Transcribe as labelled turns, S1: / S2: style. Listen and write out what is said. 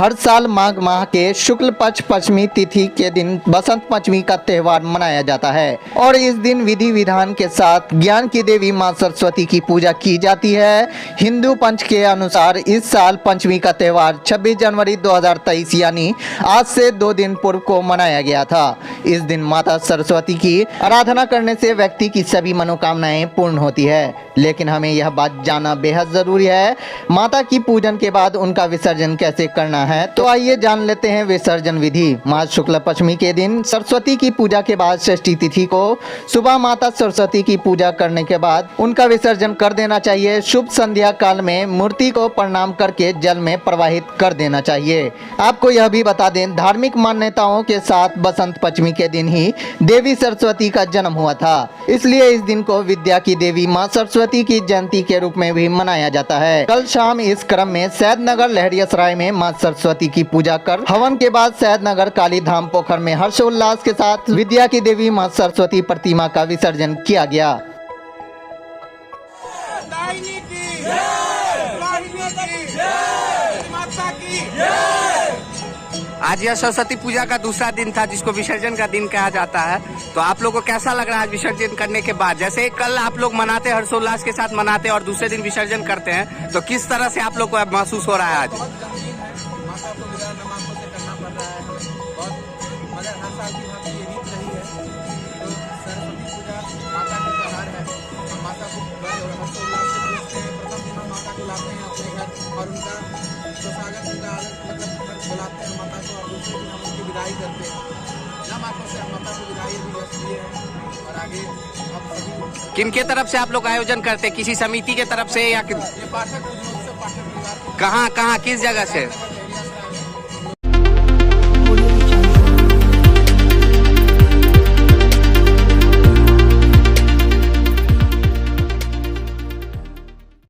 S1: हर साल माघ माह के शुक्ल पक्ष पंचमी तिथि के दिन बसंत पंचमी का त्योहार मनाया जाता है और इस दिन विधि विधान के साथ ज्ञान की देवी मां सरस्वती की पूजा की जाती है। हिंदू पंच के अनुसार इस साल पंचमी का त्योहार 26 जनवरी 2023 यानी आज से 2 दिन पूर्व को मनाया गया था। इस दिन माता सरस्वती की आराधना करने से व्यक्ति की सभी मनोकामनाएं पूर्ण होती है, लेकिन हमें यह बात जानना बेहद जरूरी है, माता की पूजन के बाद उनका विसर्जन कैसे करना है। तो आइए जान लेते हैं विसर्जन विधि। माघ शुक्ल पंचमी के दिन सरस्वती की पूजा के बाद षष्ठी तिथि को सुबह माता सरस्वती की पूजा करने के बाद उनका विसर्जन कर देना चाहिए। शुभ संध्या काल में मूर्ति को प्रणाम करके जल में प्रवाहित कर देना चाहिए। आपको यह भी बता दें, धार्मिक मान्यताओं के साथ बसंत पंचमी के दिन ही देवी सरस्वती का जन्म हुआ था, इसलिए इस दिन को विद्या की देवी मां सरस्वती की जयंती के रूप में भी मनाया जाता है। कल शाम इस क्रम में सैदनगर लहरियासराय में मां सरस्वती की पूजा कर हवन के बाद सैदनगर काली धाम पोखर में हर्षोल्लास के साथ विद्या की देवी मां सरस्वती प्रतिमा का विसर्जन किया गया।
S2: आज यह सरस्वती पूजा का दूसरा दिन था, जिसको विसर्जन का दिन कहा जाता है। तो आप लोगों को कैसा लग रहा है आज विसर्जन करने के बाद? जैसे कल आप लोग मनाते हर्षोल्लास के साथ मनाते और दूसरे दिन विसर्जन करते हैं, तो किस तरह से आप लोग को महसूस हो रहा है आज?
S3: और उनका स्वागत उनका बुलाते हैं माता को, और दूसरे दिन हम उनकी विदाई करते हैं। माता से माता को विदाई भी है। और आगे अब सभी
S2: किनके तरफ से आप लोग आयोजन करते हैं? किसी समिति के तरफ से या
S3: ये पाठक परिवार
S2: कहाँ किस जगह से?